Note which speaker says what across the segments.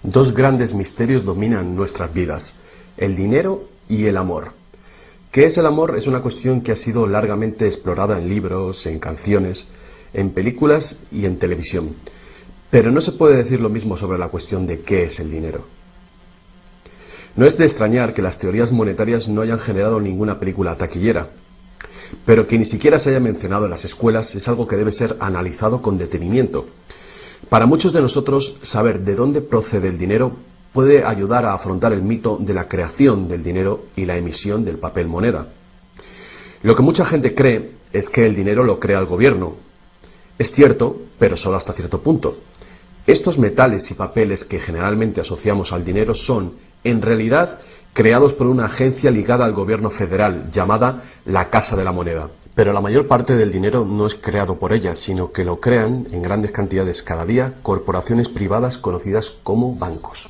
Speaker 1: Dos grandes misterios dominan nuestras vidas: el dinero y el amor. ¿Qué es el amor? Es una cuestión que ha sido largamente explorada en libros, en canciones, en películas y en televisión. Pero no se puede decir lo mismo sobre la cuestión de qué es el dinero. No es de extrañar que las teorías monetarias no hayan generado ninguna película taquillera, pero que ni siquiera se haya mencionado en las escuelas es algo que debe ser analizado con detenimiento. Para muchos de nosotros, saber de dónde procede el dinero puede ayudar a afrontar el mito de la creación del dinero y la emisión del papel moneda. Lo que mucha gente cree es que el dinero lo crea el gobierno. Es cierto, pero solo hasta cierto punto. Estos metales y papeles que generalmente asociamos al dinero son, en realidad, creados por una agencia ligada al gobierno federal, llamada la Casa de la Moneda. Pero la mayor parte del dinero no es creado por ella, sino que lo crean en grandes cantidades cada día corporaciones privadas conocidas como bancos.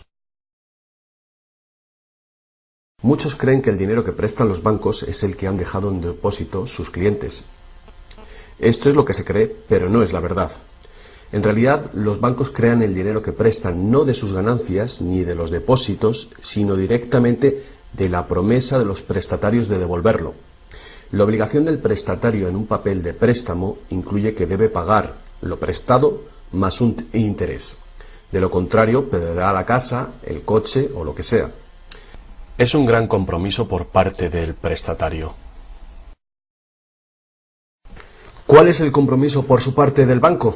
Speaker 1: Muchos creen que el dinero que prestan los bancos es el que han dejado en depósito sus clientes. Esto es lo que se cree, pero no es la verdad. En realidad, los bancos crean el dinero que prestan no de sus ganancias ni de los depósitos, sino directamente de la promesa de los prestatarios de devolverlo. La obligación del prestatario en un papel de préstamo incluye que debe pagar lo prestado más un interés. De lo contrario, perderá la casa, el coche o lo que sea. Es un gran compromiso por parte del prestatario. ¿Cuál es el compromiso por su parte del banco?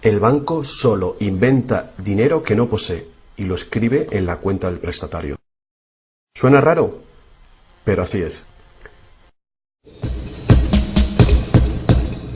Speaker 1: El banco solo inventa dinero que no posee y lo escribe en la cuenta del prestatario. ¿Suena raro? Pero así es.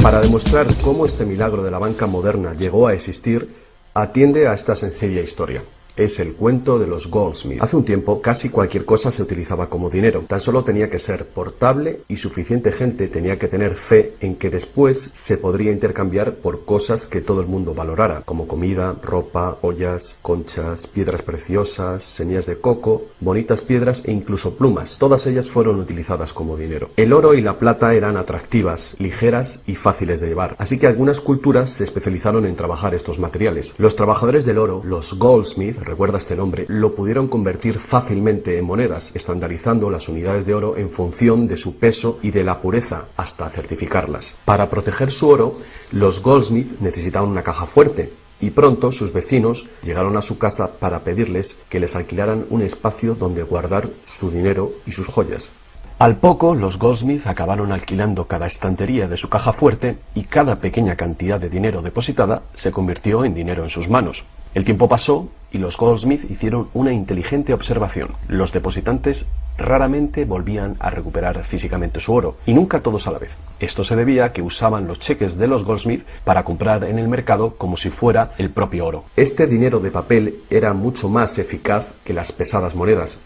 Speaker 1: Para demostrar cómo este milagro de la banca moderna llegó a existir, atiende a esta sencilla historia. Es el cuento de los Goldsmith. Hace un tiempo casi cualquier cosa se utilizaba como dinero. Tan solo tenía que ser portable y suficiente gente tenía que tener fe en que después se podría intercambiar por cosas que todo el mundo valorara, como comida, ropa, ollas, conchas, piedras preciosas, semillas de coco, bonitas piedras e incluso plumas. Todas ellas fueron utilizadas como dinero. El oro y la plata eran atractivas, ligeras y fáciles de llevar, así que algunas culturas se especializaron en trabajar estos materiales. Los trabajadores del oro, los Goldsmith, recuerda este nombre, lo pudieron convertir fácilmente en monedas, estandarizando las unidades de oro en función de su peso y de la pureza, hasta certificarlas. Para proteger su oro, los Goldsmith necesitaban una caja fuerte, y pronto sus vecinos llegaron a su casa para pedirles que les alquilaran un espacio donde guardar su dinero y sus joyas. Al poco, los Goldsmith acabaron alquilando cada estantería de su caja fuerte y cada pequeña cantidad de dinero depositada se convirtió en dinero en sus manos. El tiempo pasó y los Goldsmith hicieron una inteligente observación. Los depositantes raramente volvían a recuperar físicamente su oro, y nunca todos a la vez. Esto se debía a que usaban los cheques de los Goldsmith para comprar en el mercado como si fuera el propio oro. Este dinero de papel era mucho más eficaz que las pesadas monedas,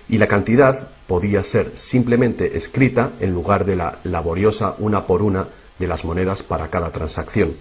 Speaker 1: y la cantidad podía ser simplemente escrita en lugar de la laboriosa una por una de las monedas para cada transacción.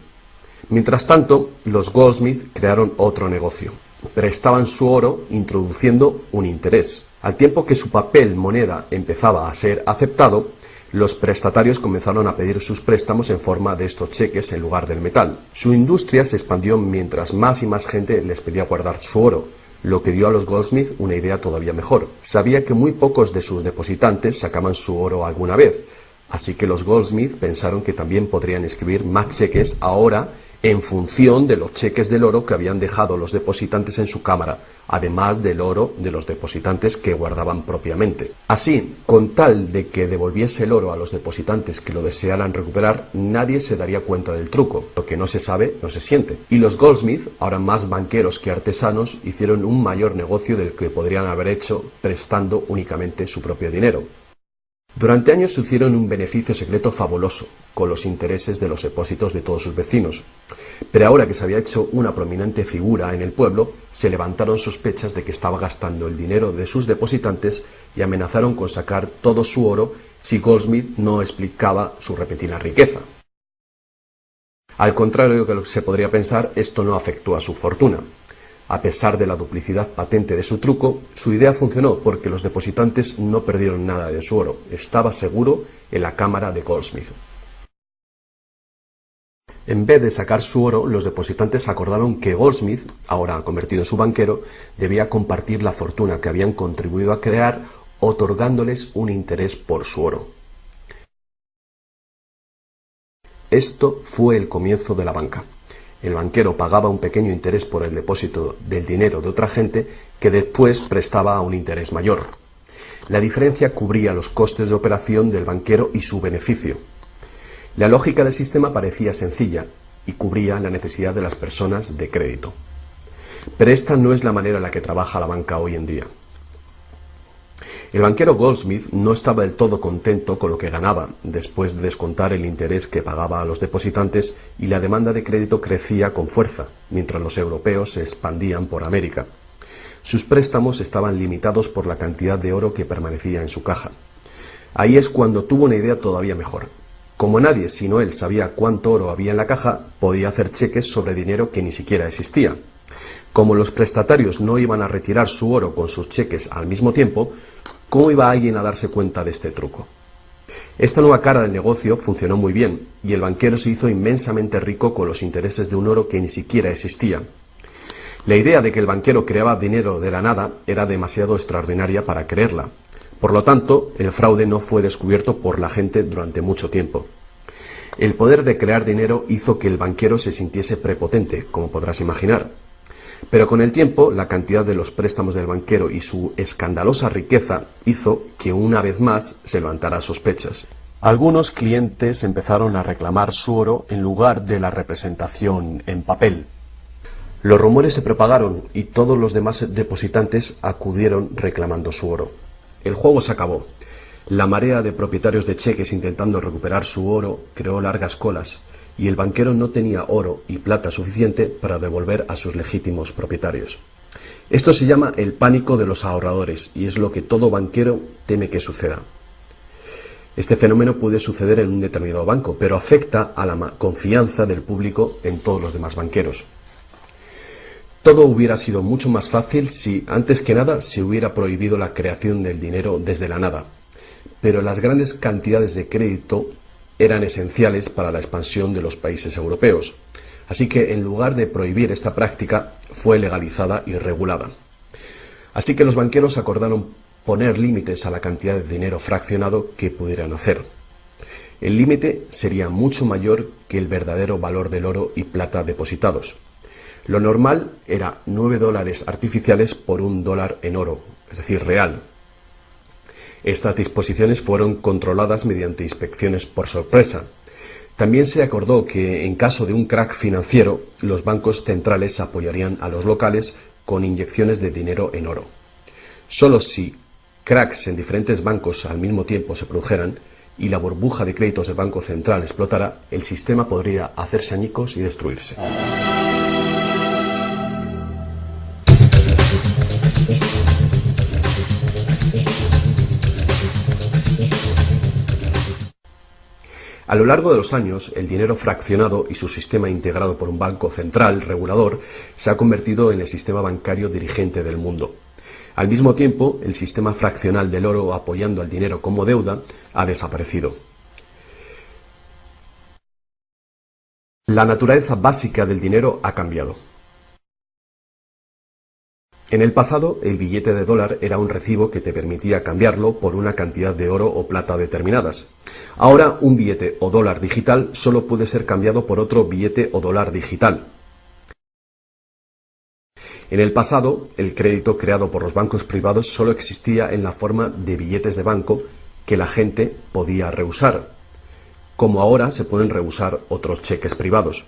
Speaker 1: Mientras tanto, los Goldsmith crearon otro negocio. Prestaban su oro introduciendo un interés. Al tiempo que su papel moneda empezaba a ser aceptado, los prestatarios comenzaron a pedir sus préstamos en forma de estos cheques en lugar del metal. Su industria se expandió mientras más y más gente les pedía guardar su oro, lo que dio a los Goldsmith una idea todavía mejor. Sabía que muy pocos de sus depositantes sacaban su oro alguna vez, así que los Goldsmith pensaron que también podrían escribir más cheques ahora en función de los cheques del oro que habían dejado los depositantes en su cámara, además del oro de los depositantes que guardaban propiamente. Así, con tal de que devolviese el oro a los depositantes que lo desearan recuperar, nadie se daría cuenta del truco. Lo que no se sabe, no se siente. Y los Goldsmith, ahora más banqueros que artesanos, hicieron un mayor negocio del que podrían haber hecho prestando únicamente su propio dinero. Durante años se hicieron un beneficio secreto fabuloso, con los intereses de los depósitos de todos sus vecinos. Pero ahora que se había hecho una prominente figura en el pueblo, se levantaron sospechas de que estaba gastando el dinero de sus depositantes y amenazaron con sacar todo su oro si Goldsmith no explicaba su repentina riqueza. Al contrario de lo que se podría pensar, esto no afectó a su fortuna. A pesar de la duplicidad patente de su truco, su idea funcionó porque los depositantes no perdieron nada de su oro. Estaba seguro en la cámara de Goldsmith. En vez de sacar su oro, los depositantes acordaron que Goldsmith, ahora convertido en su banquero, debía compartir la fortuna que habían contribuido a crear, otorgándoles un interés por su oro. Esto fue el comienzo de la banca. El banquero pagaba un pequeño interés por el depósito del dinero de otra gente que después prestaba a un interés mayor. La diferencia cubría los costes de operación del banquero y su beneficio. La lógica del sistema parecía sencilla y cubría la necesidad de las personas de crédito. Pero esta no es la manera en la que trabaja la banca hoy en día. El banquero Goldsmith no estaba del todo contento con lo que ganaba, después de descontar el interés que pagaba a los depositantes, y la demanda de crédito crecía con fuerza, mientras los europeos se expandían por América. Sus préstamos estaban limitados por la cantidad de oro que permanecía en su caja. Ahí es cuando tuvo una idea todavía mejor. Como nadie sino él sabía cuánto oro había en la caja, podía hacer cheques sobre dinero que ni siquiera existía. Como los prestatarios no iban a retirar su oro con sus cheques al mismo tiempo, ¿cómo iba alguien a darse cuenta de este truco? Esta nueva cara del negocio funcionó muy bien, y el banquero se hizo inmensamente rico con los intereses de un oro que ni siquiera existía. La idea de que el banquero creaba dinero de la nada era demasiado extraordinaria para creerla. Por lo tanto, el fraude no fue descubierto por la gente durante mucho tiempo. El poder de crear dinero hizo que el banquero se sintiese prepotente, como podrás imaginar. Pero con el tiempo, la cantidad de los préstamos del banquero y su escandalosa riqueza hizo que una vez más se levantara sospechas. Algunos clientes empezaron a reclamar su oro en lugar de la representación en papel. Los rumores se propagaron y todos los demás depositantes acudieron reclamando su oro. El juego se acabó. La marea de propietarios de cheques intentando recuperar su oro creó largas colas, y el banquero no tenía oro y plata suficiente para devolver a sus legítimos propietarios. Esto se llama el pánico de los ahorradores, y es lo que todo banquero teme que suceda. Este fenómeno puede suceder en un determinado banco, pero afecta a la confianza del público en todos los demás banqueros. Todo hubiera sido mucho más fácil si, antes que nada, se hubiera prohibido la creación del dinero desde la nada. Pero las grandes cantidades de crédito eran esenciales para la expansión de los países europeos. Así que, en lugar de prohibir esta práctica, fue legalizada y regulada. Así que los banqueros acordaron poner límites a la cantidad de dinero fraccionado que pudieran hacer. El límite sería mucho mayor que el verdadero valor del oro y plata depositados. Lo normal era $9 artificiales por $1 en oro, es decir, real. Estas disposiciones fueron controladas mediante inspecciones por sorpresa. También se acordó que, en caso de un crack financiero, los bancos centrales apoyarían a los locales con inyecciones de dinero en oro. Solo si cracks en diferentes bancos al mismo tiempo se produjeran y la burbuja de créditos del Banco Central explotara, el sistema podría hacerse añicos y destruirse. A lo largo de los años, el dinero fraccionado y su sistema integrado por un banco central regulador se ha convertido en el sistema bancario dirigente del mundo. Al mismo tiempo, el sistema fraccional del oro apoyando al dinero como deuda ha desaparecido. La naturaleza básica del dinero ha cambiado. En el pasado, el billete de dólar era un recibo que te permitía cambiarlo por una cantidad de oro o plata determinadas. Ahora, un billete o dólar digital solo puede ser cambiado por otro billete o dólar digital. En el pasado, el crédito creado por los bancos privados solo existía en la forma de billetes de banco que la gente podía rehusar, como ahora se pueden rehusar otros cheques privados.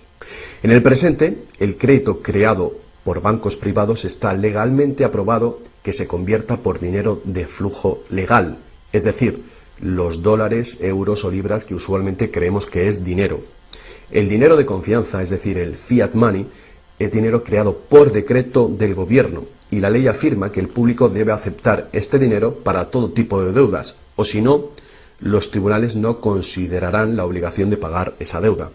Speaker 1: En el presente, el crédito creado por bancos privados está legalmente aprobado que se convierta por dinero de flujo legal, es decir, los dólares, euros o libras que usualmente creemos que es dinero. El dinero de confianza, es decir, el fiat money, es dinero creado por decreto del gobierno, y la ley afirma que el público debe aceptar este dinero para todo tipo de deudas, o si no, los tribunales no considerarán la obligación de pagar esa deuda.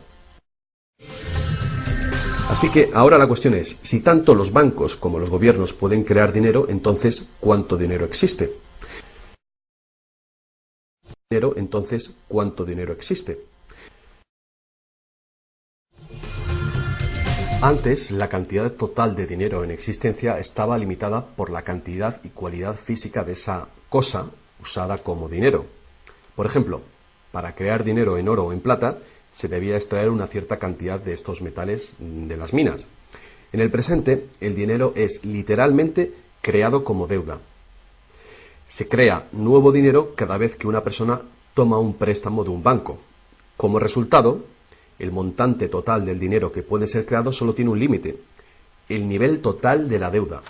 Speaker 1: Así que ahora la cuestión es, si tanto los bancos como los gobiernos pueden crear dinero, entonces, ¿cuánto dinero existe? ¿Cuánto dinero existe? Antes, la cantidad total de dinero en existencia estaba limitada por la cantidad y cualidad física de esa cosa usada como dinero. Por ejemplo, para crear dinero en oro o en plata, se debía extraer una cierta cantidad de estos metales de las minas. En el presente, el dinero es literalmente creado como deuda. Se crea nuevo dinero cada vez que una persona toma un préstamo de un banco. Como resultado, el montante total del dinero que puede ser creado solo tiene un límite: el nivel total de la deuda.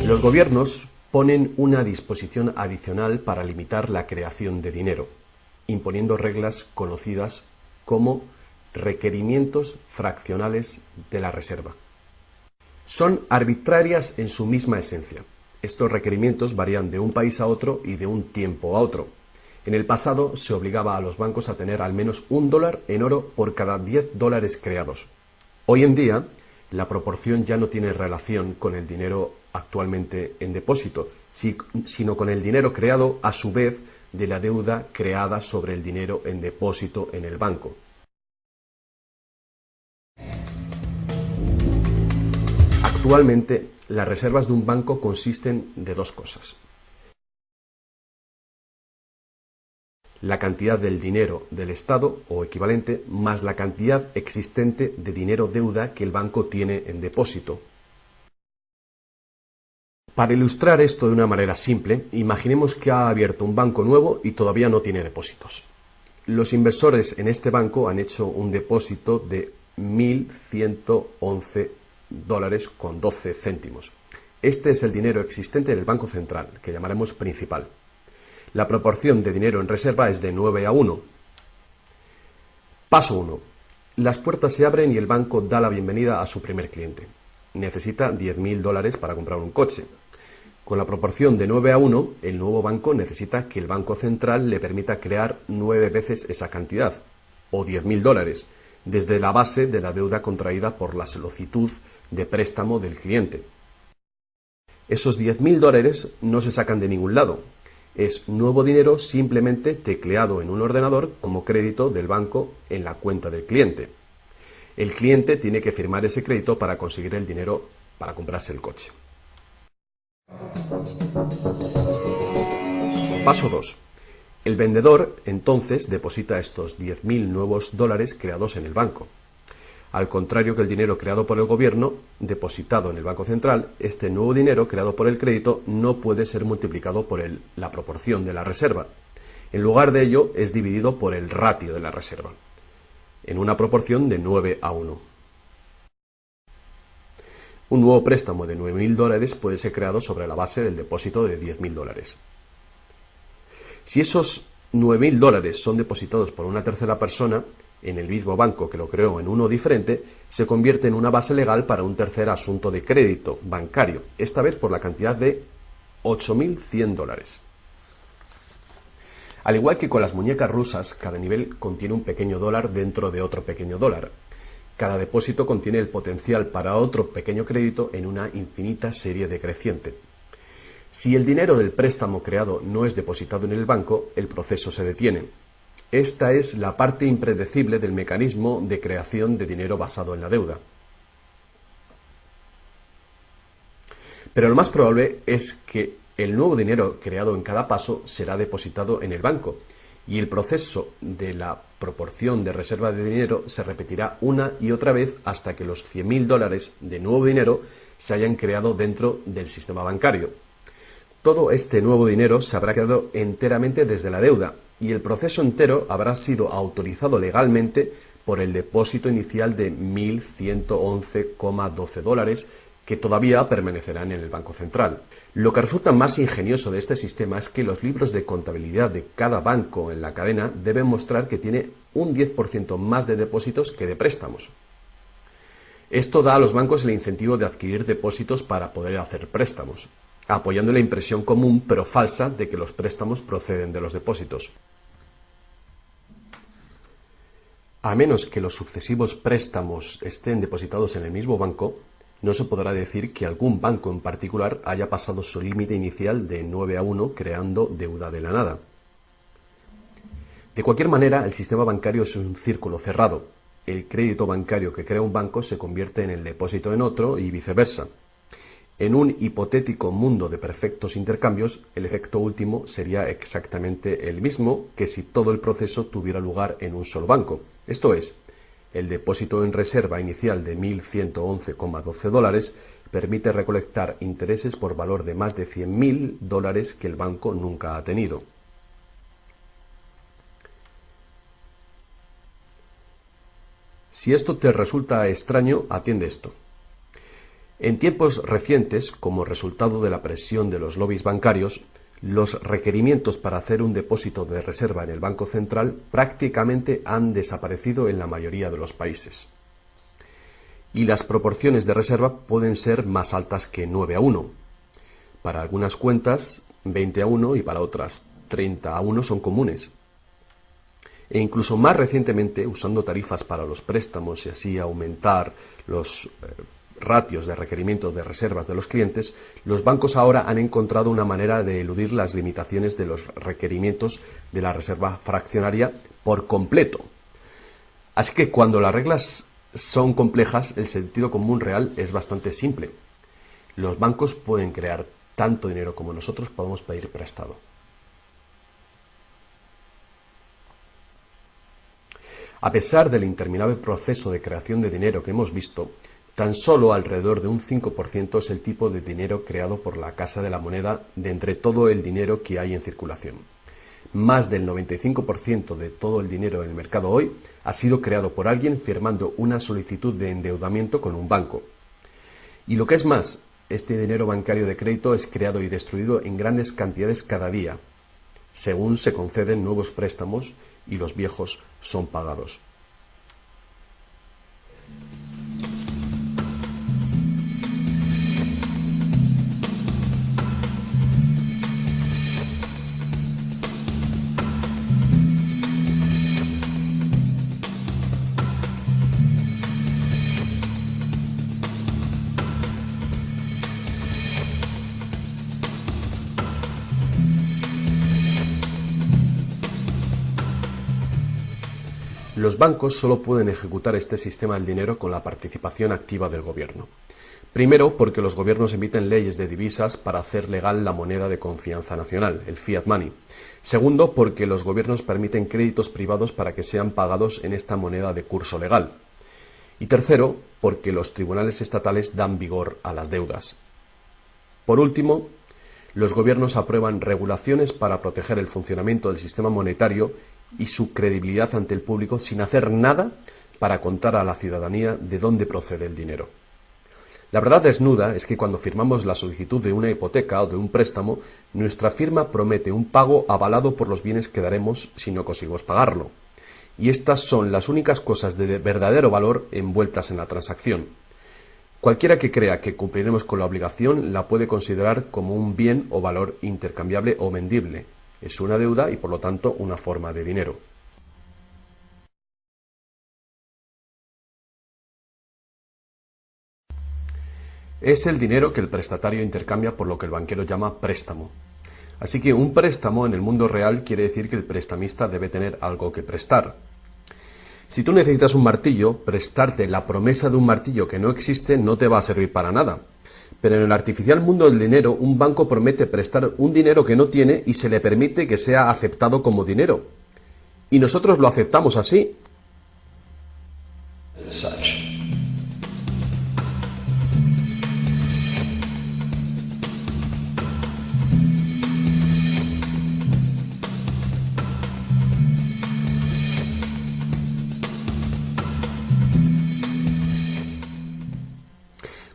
Speaker 1: Los gobiernos ponen una disposición adicional para limitar la creación de dinero, imponiendo reglas conocidas como requerimientos fraccionales de la reserva. Son arbitrarias en su misma esencia. Estos requerimientos varían de un país a otro y de un tiempo a otro. En el pasado se obligaba a los bancos a tener al menos $1 en oro por cada $10 creados. Hoy en día, la proporción ya no tiene relación con el dinero actualmente en depósito, sino con el dinero creado a su vez de la deuda creada sobre el dinero en depósito en el banco. Actualmente, las reservas de un banco consisten de dos cosas: la cantidad del dinero del Estado o equivalente más la cantidad existente de dinero deuda que el banco tiene en depósito. Para ilustrar esto de una manera simple, imaginemos que ha abierto un banco nuevo y todavía no tiene depósitos. Los inversores en este banco han hecho un depósito de $1.111,12. Este es el dinero existente en el Banco Central, que llamaremos principal. La proporción de dinero en reserva es de 9:1. Paso 1. Las puertas se abren y el banco da la bienvenida a su primer cliente. Necesita $10.000 para comprar un coche. Con la proporción de 9:1, el nuevo banco necesita que el Banco Central le permita crear 9 veces esa cantidad, o $10.000, desde la base de la deuda contraída por la solicitud de préstamo del cliente. Esos $10.000 no se sacan de ningún lado. Es nuevo dinero simplemente tecleado en un ordenador como crédito del banco en la cuenta del cliente. El cliente tiene que firmar ese crédito para conseguir el dinero para comprarse el coche. Paso 2. El vendedor entonces deposita estos 10.000 nuevos dólares creados en el banco. Al contrario que el dinero creado por el gobierno, depositado en el Banco Central, este nuevo dinero creado por el crédito no puede ser multiplicado por la proporción de la reserva. En lugar de ello, es dividido por el ratio de la reserva, en una proporción de 9:1. Un nuevo préstamo de $9.000 puede ser creado sobre la base del depósito de $10.000. Si esos $9.000 son depositados por una tercera persona en el mismo banco que lo creó en uno diferente, se convierte en una base legal para un tercer asunto de crédito bancario, esta vez por la cantidad de $8.100. Al igual que con las muñecas rusas, cada nivel contiene un pequeño dólar dentro de otro pequeño dólar. Cada depósito contiene el potencial para otro pequeño crédito en una infinita serie decreciente. Si el dinero del préstamo creado no es depositado en el banco, el proceso se detiene. Esta es la parte impredecible del mecanismo de creación de dinero basado en la deuda. Pero lo más probable es que el nuevo dinero creado en cada paso será depositado en el banco, y el proceso de la proporción de reserva de dinero se repetirá una y otra vez hasta que los $100.000 de nuevo dinero se hayan creado dentro del sistema bancario. Todo este nuevo dinero se habrá creado enteramente desde la deuda, y el proceso entero habrá sido autorizado legalmente por el depósito inicial de $1.111,12 que todavía permanecerán en el Banco Central. Lo que resulta más ingenioso de este sistema es que los libros de contabilidad de cada banco en la cadena deben mostrar que tiene un 10% más de depósitos que de préstamos. Esto da a los bancos el incentivo de adquirir depósitos para poder hacer préstamos, apoyando la impresión común pero falsa de que los préstamos proceden de los depósitos. A menos que los sucesivos préstamos estén depositados en el mismo banco, no se podrá decir que algún banco en particular haya pasado su límite inicial de 9-1 creando deuda de la nada. De cualquier manera, el sistema bancario es un círculo cerrado. El crédito bancario que crea un banco se convierte en el depósito en otro y viceversa. En un hipotético mundo de perfectos intercambios, el efecto último sería exactamente el mismo que si todo el proceso tuviera lugar en un solo banco. Esto es, el depósito en reserva inicial de $1.111,12 permite recolectar intereses por valor de más de $100.000 que el banco nunca ha tenido. Si esto te resulta extraño, atiende esto. En tiempos recientes, como resultado de la presión de los lobbies bancarios, los requerimientos para hacer un depósito de reserva en el Banco Central prácticamente han desaparecido en la mayoría de los países. Y las proporciones de reserva pueden ser más altas que 9-1. Para algunas cuentas, 20-1 y para otras 30-1 son comunes. E incluso más recientemente, usando tarifas para los préstamos y así aumentar los ratios de requerimientos de reservas de los clientes, los bancos ahora han encontrado una manera de eludir las limitaciones de los requerimientos de la reserva fraccionaria por completo. Así que cuando las reglas son complejas, el sentido común real es bastante simple. Los bancos pueden crear tanto dinero como nosotros podemos pedir prestado. A pesar del interminable proceso de creación de dinero que hemos visto, tan solo alrededor de un 5% es el tipo de dinero creado por la Casa de la Moneda de entre todo el dinero que hay en circulación. Más del 95% de todo el dinero en el mercado hoy ha sido creado por alguien firmando una solicitud de endeudamiento con un banco. Y lo que es más, este dinero bancario de crédito es creado y destruido en grandes cantidades cada día, según se conceden nuevos préstamos y los viejos son pagados. Los bancos solo pueden ejecutar este sistema del dinero con la participación activa del gobierno. Primero, porque los gobiernos emiten leyes de divisas para hacer legal la moneda de confianza nacional, el fiat money. Segundo, porque los gobiernos permiten créditos privados para que sean pagados en esta moneda de curso legal. Y tercero, porque los tribunales estatales dan vigor a las deudas. Por último, los gobiernos aprueban regulaciones para proteger el funcionamiento del sistema monetario y su credibilidad ante el público sin hacer nada para contar a la ciudadanía de dónde procede el dinero. La verdad desnuda es que cuando firmamos la solicitud de una hipoteca o de un préstamo, nuestra firma promete un pago avalado por los bienes que daremos si no conseguimos pagarlo. Y estas son las únicas cosas de verdadero valor envueltas en la transacción. Cualquiera que crea que cumpliremos con la obligación la puede considerar como un bien o valor intercambiable o vendible. Es una deuda y por lo tanto una forma de dinero. Es el dinero que el prestatario intercambia por lo que el banquero llama préstamo. Así que un préstamo en el mundo real quiere decir que el prestamista debe tener algo que prestar. Si tú necesitas un martillo, prestarte la promesa de un martillo que no existe no te va a servir para nada. Pero en el artificial mundo del dinero, un banco promete prestar un dinero que no tiene y se le permite que sea aceptado como dinero. Y nosotros lo aceptamos así.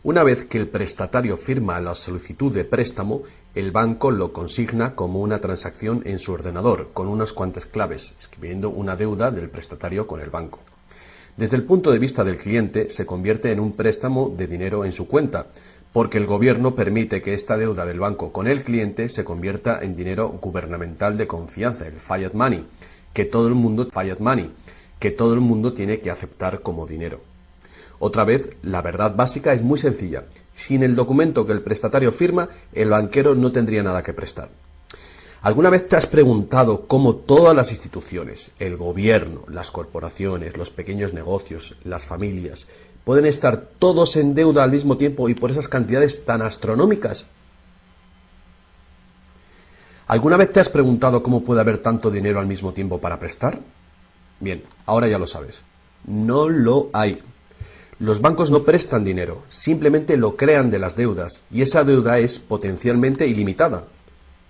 Speaker 1: Una vez que el prestatario firma la solicitud de préstamo, el banco lo consigna como una transacción en su ordenador, con unas cuantas claves, escribiendo una deuda del prestatario con el banco. Desde el punto de vista del cliente, se convierte en un préstamo de dinero en su cuenta, porque el gobierno permite que esta deuda del banco con el cliente se convierta en dinero gubernamental de confianza, el fiat money, que todo el mundo tiene que aceptar como dinero. Otra vez, la verdad básica es muy sencilla. Sin el documento que el prestatario firma, el banquero no tendría nada que prestar. ¿Alguna vez te has preguntado cómo todas las instituciones, el gobierno, las corporaciones, los pequeños negocios, las familias, pueden estar todos en deuda al mismo tiempo y por esas cantidades tan astronómicas? ¿Alguna vez te has preguntado cómo puede haber tanto dinero al mismo tiempo para prestar? Bien, ahora ya lo sabes. No lo hay. Los bancos no prestan dinero, simplemente lo crean de las deudas, y esa deuda es potencialmente ilimitada,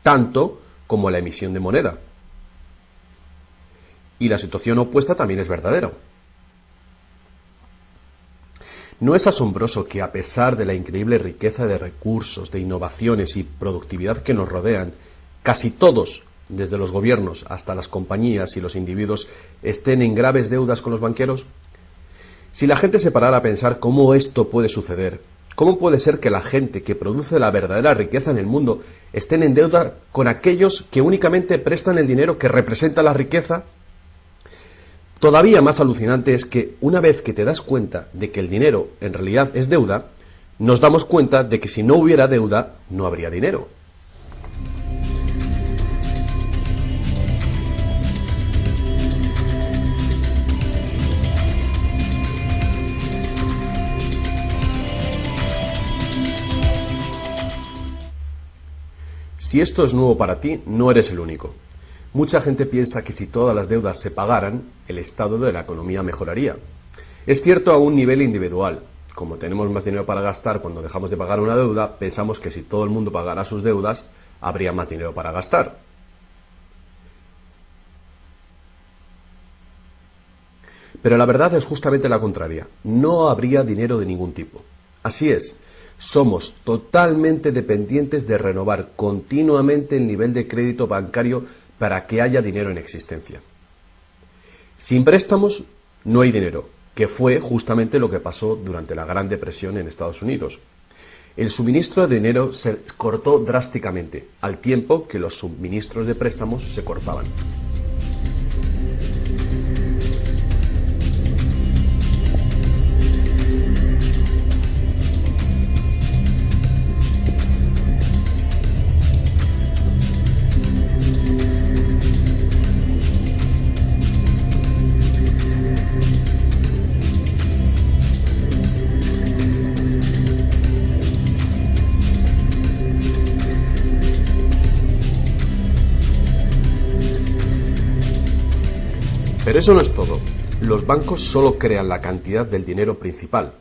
Speaker 1: tanto como la emisión de moneda. Y la situación opuesta también es verdadera. ¿No es asombroso que a pesar de la increíble riqueza de recursos, de innovaciones y productividad que nos rodean, casi todos, desde los gobiernos hasta las compañías y los individuos, estén en graves deudas con los banqueros? Si la gente se parara a pensar cómo esto puede suceder, ¿cómo puede ser que la gente que produce la verdadera riqueza en el mundo estén en deuda con aquellos que únicamente prestan el dinero que representa la riqueza? Todavía más alucinante es que una vez que te das cuenta de que el dinero en realidad es deuda, nos damos cuenta de que si no hubiera deuda, no habría dinero. Si esto es nuevo para ti, no eres el único. Mucha gente piensa que si todas las deudas se pagaran, el estado de la economía mejoraría. Es cierto a un nivel individual. Como tenemos más dinero para gastar cuando dejamos de pagar una deuda, pensamos que si todo el mundo pagara sus deudas, habría más dinero para gastar. Pero la verdad es justamente la contraria. No habría dinero de ningún tipo. Así es. Somos totalmente dependientes de renovar continuamente el nivel de crédito bancario para que haya dinero en existencia. Sin préstamos no hay dinero, que fue justamente lo que pasó durante la Gran Depresión en Estados Unidos. El suministro de dinero se cortó drásticamente, al tiempo que los suministros de préstamos se cortaban. Pero eso no es todo. Los bancos solo crean la cantidad del dinero principal,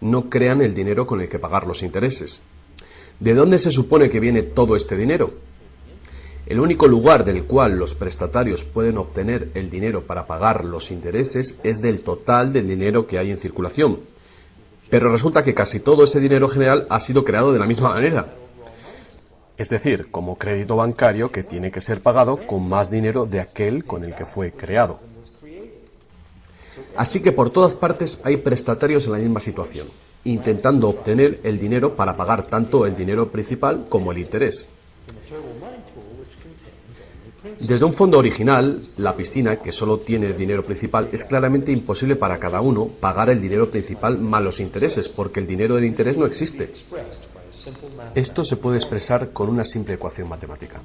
Speaker 1: no crean el dinero con el que pagar los intereses. ¿De dónde se supone que viene todo este dinero? El único lugar del cual los prestatarios pueden obtener el dinero para pagar los intereses es del total del dinero que hay en circulación. Pero resulta que casi todo ese dinero general ha sido creado de la misma manera. Es decir, como crédito bancario que tiene que ser pagado con más dinero de aquel con el que fue creado. Así que por todas partes hay prestatarios en la misma situación, intentando obtener el dinero para pagar tanto el dinero principal como el interés. Desde un fondo original, la piscina, que solo tiene dinero principal, es claramente imposible para cada uno pagar el dinero principal más los intereses, porque el dinero del interés no existe. Esto se puede expresar con una simple ecuación matemática.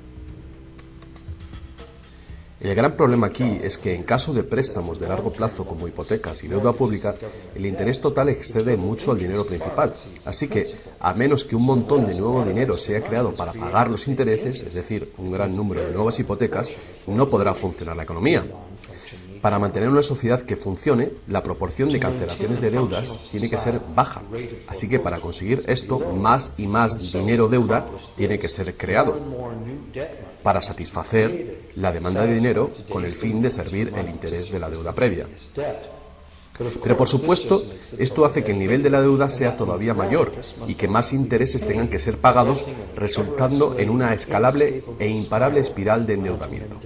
Speaker 1: El gran problema aquí es que en caso de préstamos de largo plazo como hipotecas y deuda pública, el interés total excede mucho al dinero principal. Así que, a menos que un montón de nuevo dinero sea creado para pagar los intereses, es decir, un gran número de nuevas hipotecas, no podrá funcionar la economía. Para mantener una sociedad que funcione, la proporción de cancelaciones de deudas tiene que ser baja. Así que para conseguir esto, más y más dinero deuda tiene que ser creado para satisfacer la demanda de dinero con el fin de servir el interés de la deuda previa. Pero por supuesto, esto hace que el nivel de la deuda sea todavía mayor y que más intereses tengan que ser pagados, resultando en una escalable e imparable espiral de endeudamiento.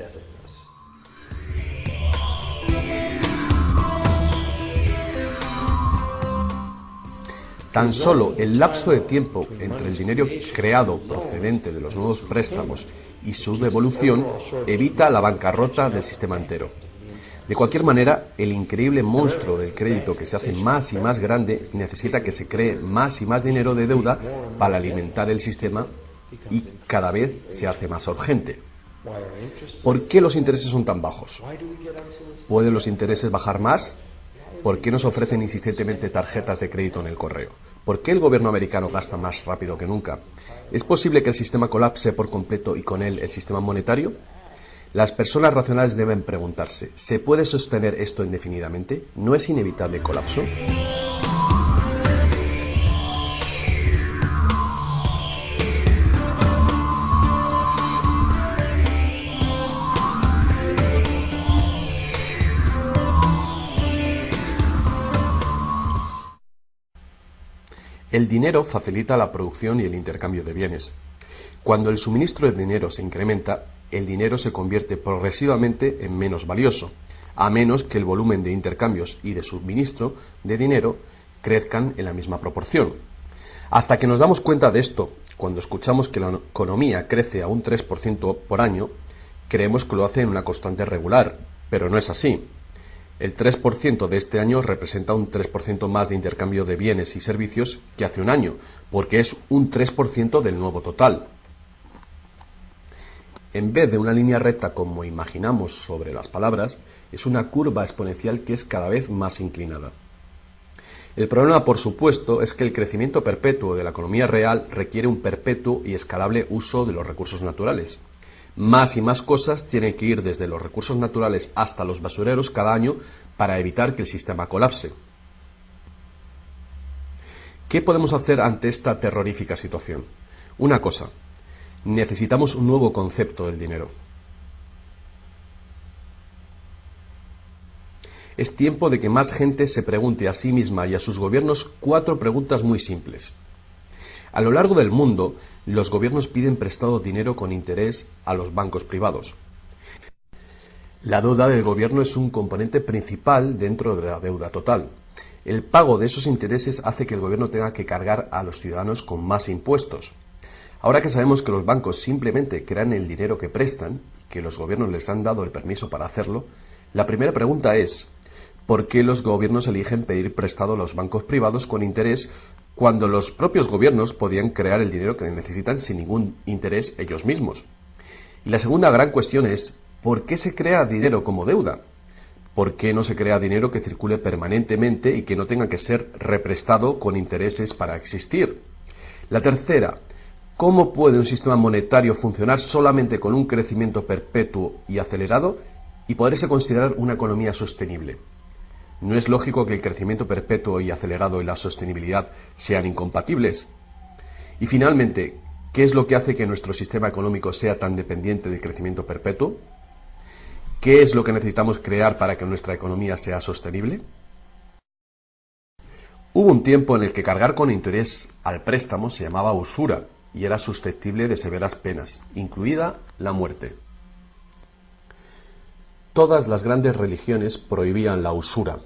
Speaker 1: Tan solo el lapso de tiempo entre el dinero creado procedente de los nuevos préstamos y su devolución evita la bancarrota del sistema entero. De cualquier manera, el increíble monstruo del crédito que se hace más y más grande necesita que se cree más y más dinero de deuda para alimentar el sistema y cada vez se hace más urgente. ¿Por qué los intereses son tan bajos? ¿Pueden los intereses bajar más? ¿Por qué nos ofrecen insistentemente tarjetas de crédito en el correo? ¿Por qué el gobierno americano gasta más rápido que nunca? ¿Es posible que el sistema colapse por completo y con él el sistema monetario? Las personas racionales deben preguntarse, ¿se puede sostener esto indefinidamente? ¿No es inevitable el colapso? El dinero facilita la producción y el intercambio de bienes. Cuando el suministro de dinero se incrementa, el dinero se convierte progresivamente en menos valioso, a menos que el volumen de intercambios y de suministro de dinero crezcan en la misma proporción. Hasta que nos damos cuenta de esto, cuando escuchamos que la economía crece a un 3% por año, creemos que lo hace en una constante regular, pero no es así. El 3% de este año representa un 3% más de intercambio de bienes y servicios que hace un año, porque es un 3% del nuevo total. En vez de una línea recta como imaginamos sobre las palabras, es una curva exponencial que es cada vez más inclinada. El problema, por supuesto, es que el crecimiento perpetuo de la economía real requiere un perpetuo y escalable uso de los recursos naturales. Más y más cosas tienen que ir desde los recursos naturales hasta los basureros cada año para evitar que el sistema colapse. ¿Qué podemos hacer ante esta terrorífica situación? Una cosa. Necesitamos un nuevo concepto del dinero. Es tiempo de que más gente se pregunte a sí misma y a sus gobiernos 4 preguntas muy simples. A lo largo del mundo, los gobiernos piden prestado dinero con interés a los bancos privados. La deuda del gobierno es un componente principal dentro de la deuda total. El pago de esos intereses hace que el gobierno tenga que cargar a los ciudadanos con más impuestos. Ahora que sabemos que los bancos simplemente crean el dinero que prestan, y que los gobiernos les han dado el permiso para hacerlo, la primera pregunta es, ¿por qué los gobiernos eligen pedir prestado a los bancos privados con interés cuando los propios gobiernos podían crear el dinero que necesitan sin ningún interés ellos mismos? Y la segunda gran cuestión es, ¿por qué se crea dinero como deuda? ¿Por qué no se crea dinero que circule permanentemente y que no tenga que ser represtado con intereses para existir? La tercera, ¿cómo puede un sistema monetario funcionar solamente con un crecimiento perpetuo y acelerado y poderse considerar una economía sostenible? ¿No es lógico que el crecimiento perpetuo y acelerado y la sostenibilidad sean incompatibles? Y finalmente, ¿qué es lo que hace que nuestro sistema económico sea tan dependiente del crecimiento perpetuo? ¿Qué es lo que necesitamos crear para que nuestra economía sea sostenible? Hubo un tiempo en el que cargar con interés al préstamo se llamaba usura y era susceptible de severas penas, incluida la muerte. Todas las grandes religiones prohibían la usura.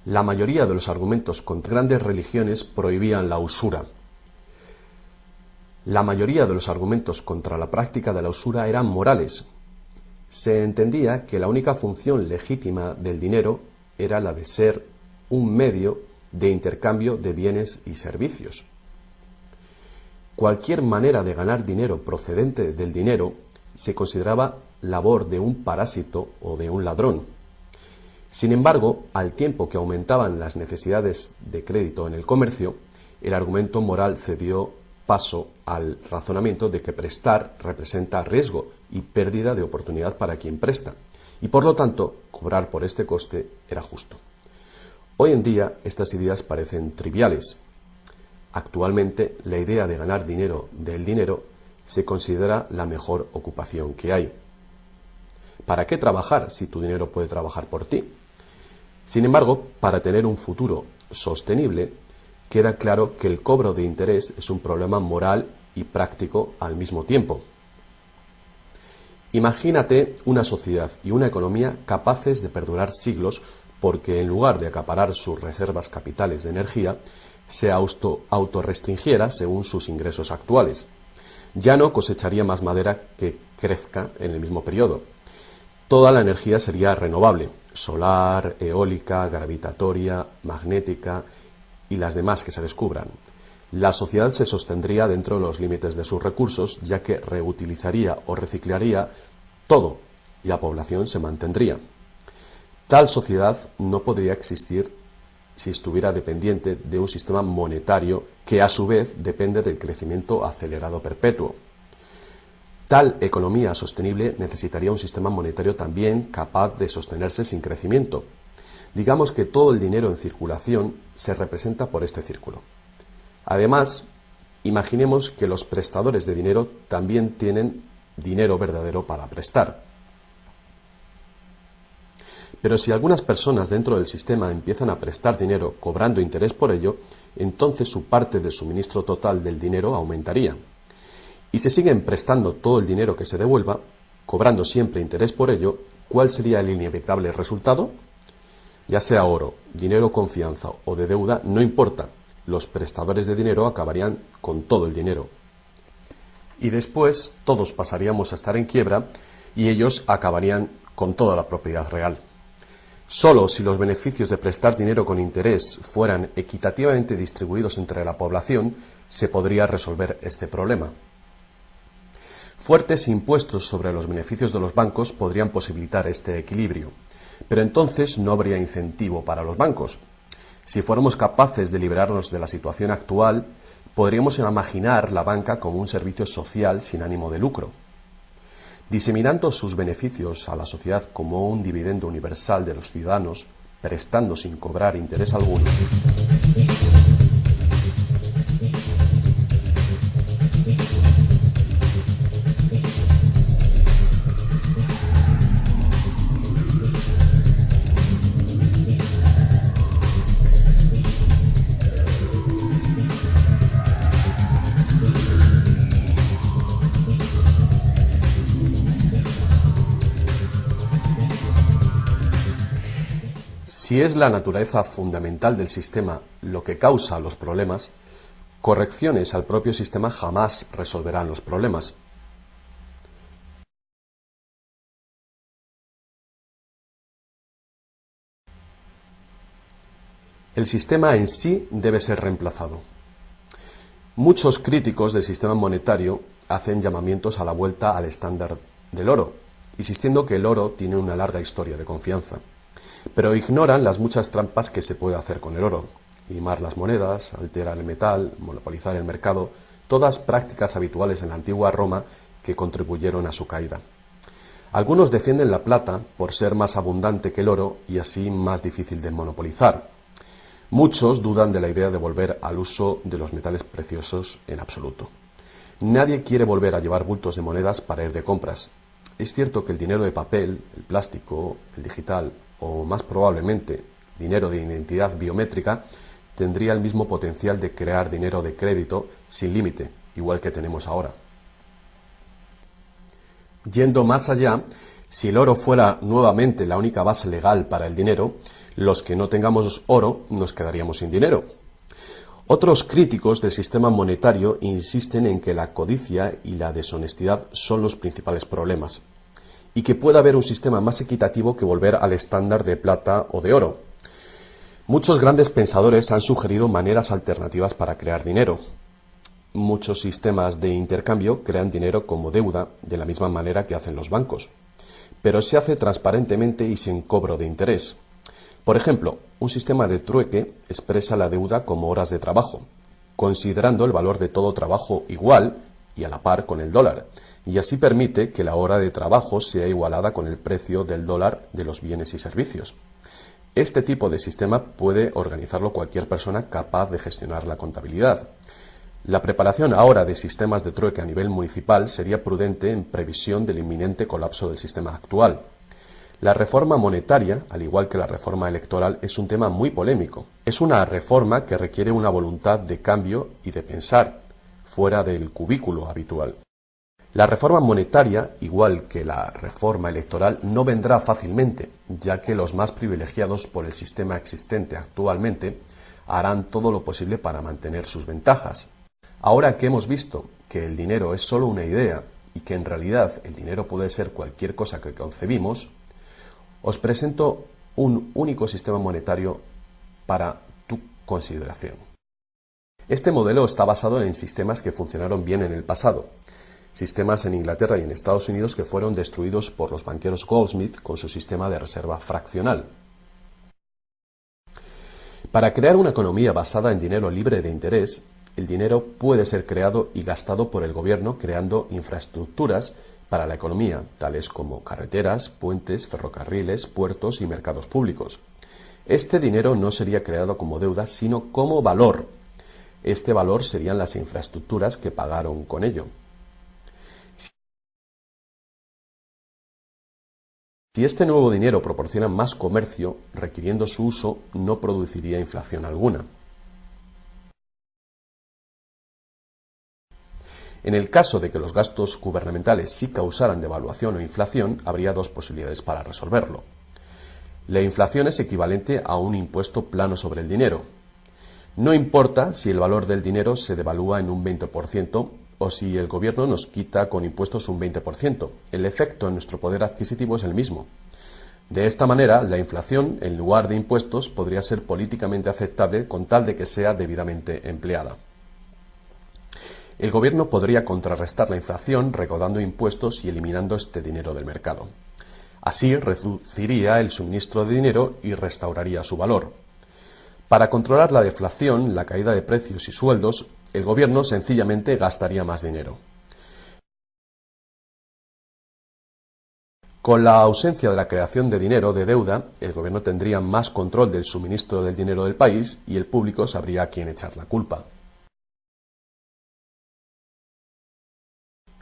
Speaker 1: La mayoría de los argumentos contra grandes religiones prohibían la usura. La mayoría de los argumentos contra la práctica de la usura eran morales. Se entendía que la única función legítima del dinero era la de ser un medio de intercambio de bienes y servicios. Cualquier manera de ganar dinero procedente del dinero se consideraba labor de un parásito o de un ladrón. Sin embargo, al tiempo que aumentaban las necesidades de crédito en el comercio, el argumento moral cedió paso al razonamiento de que prestar representa riesgo y pérdida de oportunidad para quien presta, y por lo tanto, cobrar por este coste era justo. Hoy en día, estas ideas parecen triviales. Actualmente, la idea de ganar dinero del dinero se considera la mejor ocupación que hay. ¿Para qué trabajar si tu dinero puede trabajar por ti? Sin embargo, para tener un futuro sostenible, queda claro que el cobro de interés es un problema moral y práctico al mismo tiempo. Imagínate una sociedad y una economía capaces de perdurar siglos porque en lugar de acaparar sus reservas capitales de energía, se autorrestringiera según sus ingresos actuales. Ya no cosecharía más madera que crezca en el mismo periodo. Toda la energía sería renovable: solar, eólica, gravitatoria, magnética y las demás que se descubran. La sociedad se sostendría dentro de los límites de sus recursos, ya que reutilizaría o reciclaría todo y la población se mantendría. Tal sociedad no podría existir si estuviera dependiente de un sistema monetario que a su vez depende del crecimiento acelerado perpetuo. Tal economía sostenible necesitaría un sistema monetario también capaz de sostenerse sin crecimiento. Digamos que todo el dinero en circulación se representa por este círculo. Además, imaginemos que los prestadores de dinero también tienen dinero verdadero para prestar. Pero si algunas personas dentro del sistema empiezan a prestar dinero cobrando interés por ello, entonces su parte del suministro total del dinero aumentaría. Y si siguen prestando todo el dinero que se devuelva, cobrando siempre interés por ello, ¿cuál sería el inevitable resultado? Ya sea oro, dinero confianza o de deuda, no importa. Los prestadores de dinero acabarían con todo el dinero. Y después todos pasaríamos a estar en quiebra y ellos acabarían con toda la propiedad real. Solo si los beneficios de prestar dinero con interés fueran equitativamente distribuidos entre la población, se podría resolver este problema. Fuertes impuestos sobre los beneficios de los bancos podrían posibilitar este equilibrio, pero entonces no habría incentivo para los bancos. Si fuéramos capaces de liberarnos de la situación actual, podríamos imaginar la banca como un servicio social sin ánimo de lucro. Diseminando sus beneficios a la sociedad como un dividendo universal de los ciudadanos, prestando sin cobrar interés alguno. Si es la naturaleza fundamental del sistema lo que causa los problemas, correcciones al propio sistema jamás resolverán los problemas. El sistema en sí debe ser reemplazado. Muchos críticos del sistema monetario hacen llamamientos a la vuelta al estándar del oro, insistiendo que el oro tiene una larga historia de confianza. Pero ignoran las muchas trampas que se puede hacer con el oro: limar las monedas, alterar el metal, monopolizar el mercado, todas prácticas habituales en la antigua Roma que contribuyeron a su caída. Algunos defienden la plata por ser más abundante que el oro y así más difícil de monopolizar. Muchos dudan de la idea de volver al uso de los metales preciosos en absoluto. Nadie quiere volver a llevar bultos de monedas para ir de compras. Es cierto que el dinero de papel, el plástico, el digital o más probablemente dinero de identidad biométrica tendría el mismo potencial de crear dinero de crédito sin límite, igual que tenemos ahora. Yendo más allá, si el oro fuera nuevamente la única base legal para el dinero, los que no tengamos oro nos quedaríamos sin dinero. Otros críticos del sistema monetario insisten en que la codicia y la deshonestidad son los principales problemas, y que pueda haber un sistema más equitativo que volver al estándar de plata o de oro. Muchos grandes pensadores han sugerido maneras alternativas para crear dinero. Muchos sistemas de intercambio crean dinero como deuda, de la misma manera que hacen los bancos, pero se hace transparentemente y sin cobro de interés. Por ejemplo, un sistema de trueque expresa la deuda como horas de trabajo, considerando el valor de todo trabajo igual y a la par con el dólar, y así permite que la hora de trabajo sea igualada con el precio del dólar de los bienes y servicios. Este tipo de sistema puede organizarlo cualquier persona capaz de gestionar la contabilidad. La preparación ahora de sistemas de trueque a nivel municipal sería prudente en previsión del inminente colapso del sistema actual. La reforma monetaria, al igual que la reforma electoral, es un tema muy polémico. Es una reforma que requiere una voluntad de cambio y de pensar fuera del cubículo habitual. La reforma monetaria, igual que la reforma electoral, no vendrá fácilmente, ya que los más privilegiados por el sistema existente actualmente harán todo lo posible para mantener sus ventajas. Ahora que hemos visto que el dinero es solo una idea y que en realidad el dinero puede ser cualquier cosa que concebimos, Os presento un único sistema monetario para tu consideración. Este modelo está basado en sistemas que funcionaron bien en el pasado, sistemas en Inglaterra y en Estados Unidos que fueron destruidos por los banqueros Goldsmith con su sistema de reserva fraccional. Para crear una economía basada en dinero libre de interés, el dinero puede ser creado y gastado por el gobierno creando infraestructuras para la economía, tales como carreteras, puentes, ferrocarriles, puertos y mercados públicos. Este dinero no sería creado como deuda, sino como valor. Este valor serían las infraestructuras que pagaron con ello. Si este nuevo dinero proporciona más comercio, requiriendo su uso, no produciría inflación alguna. En el caso de que los gastos gubernamentales sí causaran devaluación o inflación, habría dos posibilidades para resolverlo. La inflación es equivalente a un impuesto plano sobre el dinero. No importa si el valor del dinero se devalúa en un 20% o si el gobierno nos quita con impuestos un 20%. El efecto en nuestro poder adquisitivo es el mismo. De esta manera, la inflación, en lugar de impuestos, podría ser políticamente aceptable con tal de que sea debidamente empleada. El gobierno podría contrarrestar la inflación recaudando impuestos y eliminando este dinero del mercado. Así reduciría el suministro de dinero y restauraría su valor. Para controlar la deflación, la caída de precios y sueldos, el gobierno sencillamente gastaría más dinero. Con la ausencia de la creación de dinero de deuda, el gobierno tendría más control del suministro del dinero del país y el público sabría a quién echar la culpa.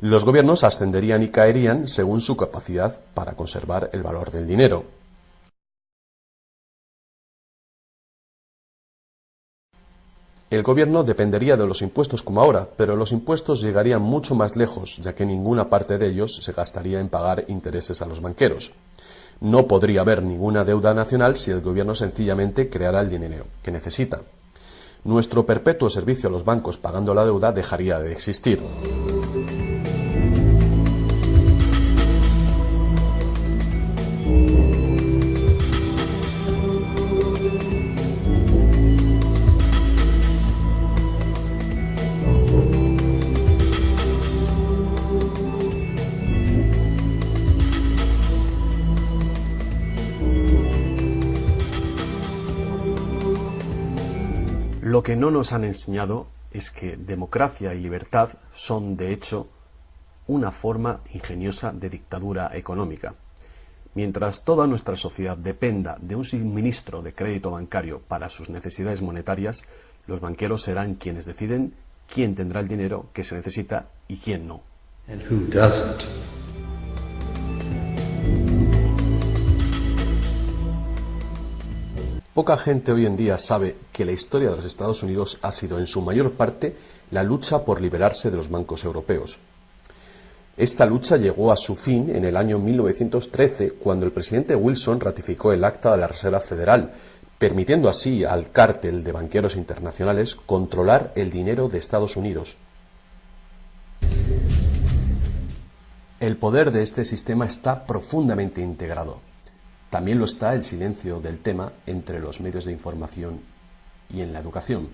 Speaker 1: Los gobiernos ascenderían y caerían según su capacidad para conservar el valor del dinero. El gobierno dependería de los impuestos como ahora, pero los impuestos llegarían mucho más lejos, ya que ninguna parte de ellos se gastaría en pagar intereses a los banqueros. No podría haber ninguna deuda nacional si el gobierno sencillamente creara el dinero que necesita. Nuestro perpetuo servicio a los bancos pagando la deuda dejaría de existir. Lo que no nos han enseñado es que democracia y libertad son, de hecho, una forma ingeniosa de dictadura económica. Mientras toda nuestra sociedad dependa de un suministro de crédito bancario para sus necesidades monetarias, los banqueros serán quienes deciden quién tendrá el dinero que se necesita y quién no.
Speaker 2: And who doesn't?
Speaker 1: Poca gente hoy en día sabe que la historia de los Estados Unidos ha sido en su mayor parte la lucha por liberarse de los bancos europeos. Esta lucha llegó a su fin en el año 1913, cuando el presidente Wilson ratificó el Acta de la Reserva Federal, permitiendo así al cártel de banqueros internacionales controlar el dinero de Estados Unidos. El poder de este sistema está profundamente integrado. También lo está el silencio del tema entre los medios de información y en la educación.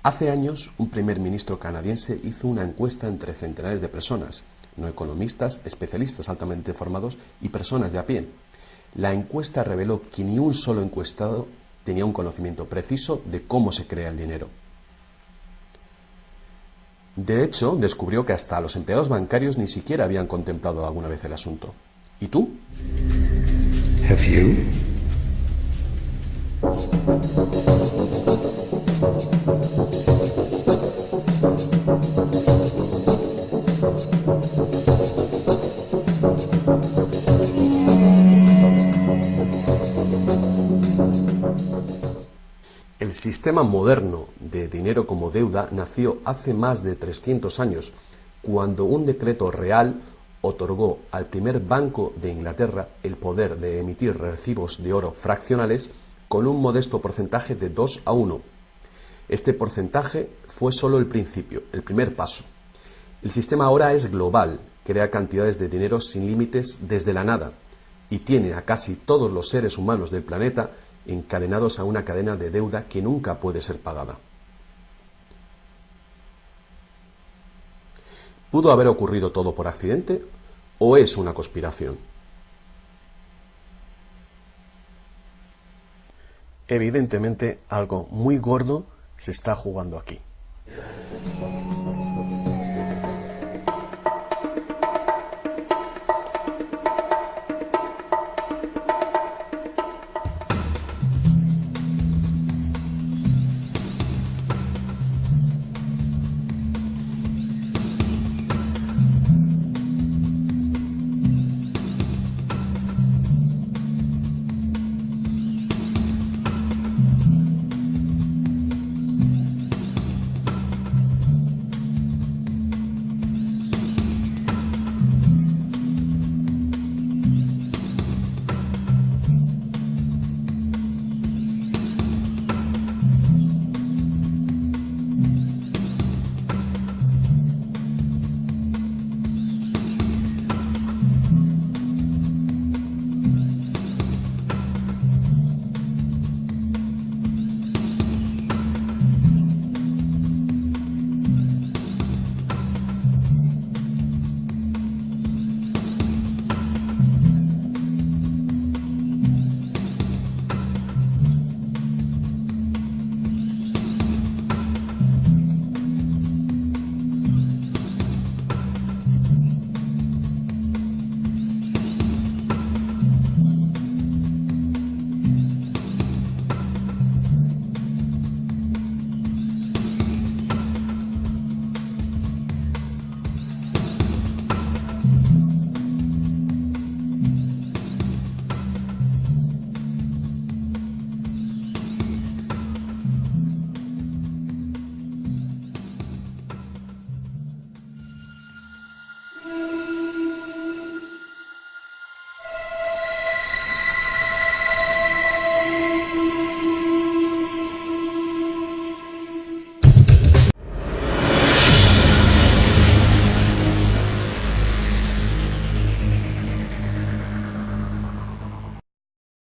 Speaker 1: Hace años, un primer ministro canadiense hizo una encuesta entre centenares de personas, no economistas, especialistas altamente formados y personas de a pie. La encuesta reveló que ni un solo encuestado tenía un conocimiento preciso de cómo se crea el dinero. De hecho, descubrió que hasta los empleados bancarios ni siquiera habían contemplado alguna vez el asunto. ¿Y tú?
Speaker 2: Have you?
Speaker 1: El sistema moderno de dinero como deuda nació hace más de 300 años, cuando un decreto real otorgó al primer Banco de Inglaterra el poder de emitir recibos de oro fraccionales con un modesto porcentaje de 2:1. Este porcentaje fue solo el principio, el primer paso. El sistema ahora es global, crea cantidades de dinero sin límites desde la nada. y tiene a casi todos los seres humanos del planeta encadenados a una cadena de deuda que nunca puede ser pagada. ¿Pudo haber ocurrido todo por accidente o es una conspiración? Evidentemente, algo muy gordo se está jugando aquí.